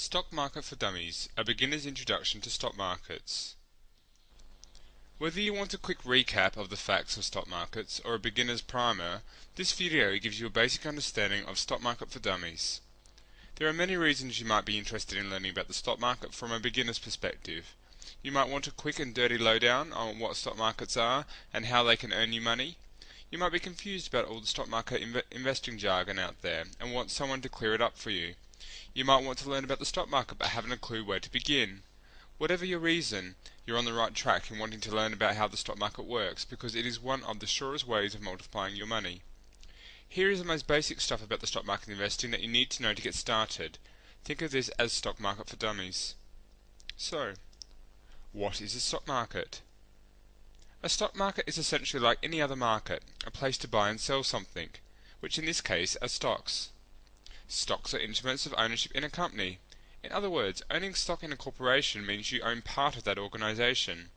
Stock Market for Dummies, a beginner's introduction to stock markets. Whether you want a quick recap of the facts of stock markets or a beginner's primer, this video gives you a basic understanding of Stock Market for Dummies. There are many reasons you might be interested in learning about the stock market from a beginner's perspective. You might want a quick and dirty lowdown on what stock markets are and how they can earn you money. You might be confused about all the stock market investing jargon out there and want someone to clear it up for you. You might want to learn about the stock market but haven't a clue where to begin. Whatever your reason, you're on the right track in wanting to learn about how the stock market works because it is one of the surest ways of multiplying your money. Here is the most basic stuff about the stock market investing that you need to know to get started. Think of this as Stock Market for Dummies. So, what is a stock market? A stock market is essentially like any other market, a place to buy and sell something, which in this case are stocks. Stocks are instruments of ownership in a company. In other words, owning stock in a corporation means you own part of that organization.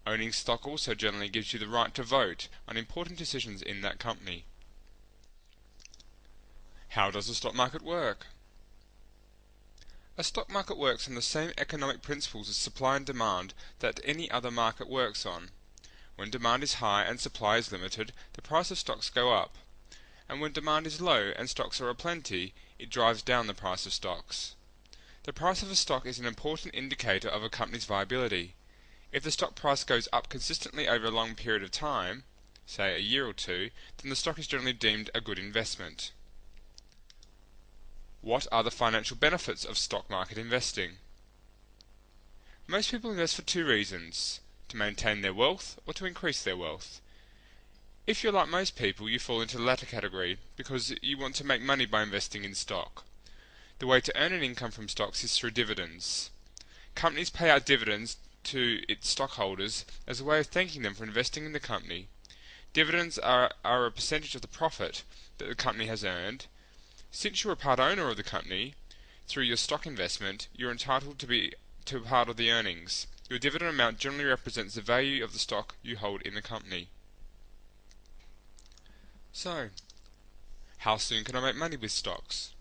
Owning stock also generally gives you the right to vote on important decisions in that company. How does the stock market work? A stock market works on the same economic principles as supply and demand that any other market works on. When demand is high and supply is limited, the price of stocks go up. And when demand is low and stocks are aplenty, it drives down the price of stocks. The price of a stock is an important indicator of a company's viability. If the stock price goes up consistently over a long period of time, say a year or two, then the stock is generally deemed a good investment. What are the financial benefits of stock market investing? Most people invest for two reasons: to maintain their wealth or to increase their wealth. If you're like most people, you fall into the latter category because you want to make money by investing in stock. The way to earn an income from stocks is through dividends. Companies pay out dividends to its stockholders as a way of thanking them for investing in the company. Dividends are a percentage of the profit that the company has earned. Since you're a part owner of the company, through your stock investment, you're entitled to a part of the earnings. Your dividend amount generally represents the value of the stock you hold in the company. So, how soon can I make money with stocks?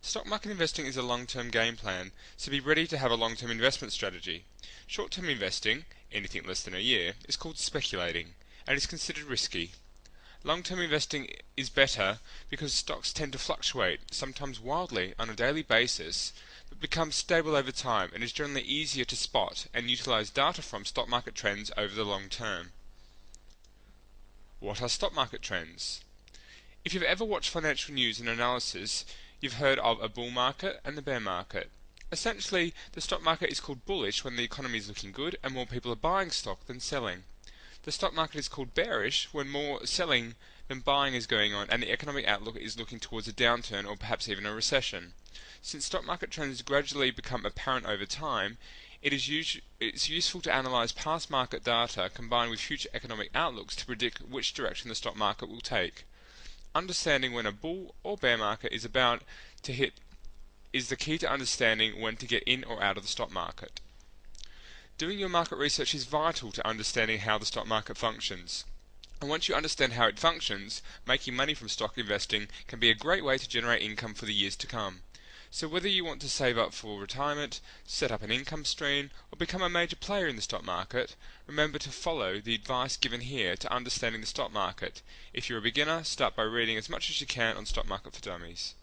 Stock market investing is a long-term game plan, so be ready to have a long-term investment strategy. Short-term investing, anything less than a year, is called speculating, and is considered risky. Long-term investing is better because stocks tend to fluctuate, sometimes wildly, on a daily basis, but become stable over time and is generally easier to spot and utilize data from stock market trends over the long term. What are stock market trends? If you've ever watched financial news and analysis, you've heard of a bull market and the bear market. Essentially, the stock market is called bullish when the economy is looking good and more people are buying stock than selling. The stock market is called bearish when more selling than buying is going on and the economic outlook is looking towards a downturn or perhaps even a recession. Since stock market trends gradually become apparent over time, it's useful to analyze past market data combined with future economic outlooks to predict which direction the stock market will take. Understanding when a bull or bear market is about to hit is the key to understanding when to get in or out of the stock market. Doing your market research is vital to understanding how the stock market functions. And once you understand how it functions, making money from stock investing can be a great way to generate income for the years to come. So whether you want to save up for retirement, set up an income stream, or become a major player in the stock market, remember to follow the advice given here to understanding the stock market. If you're a beginner, start by reading as much as you can on Stock Market for Dummies.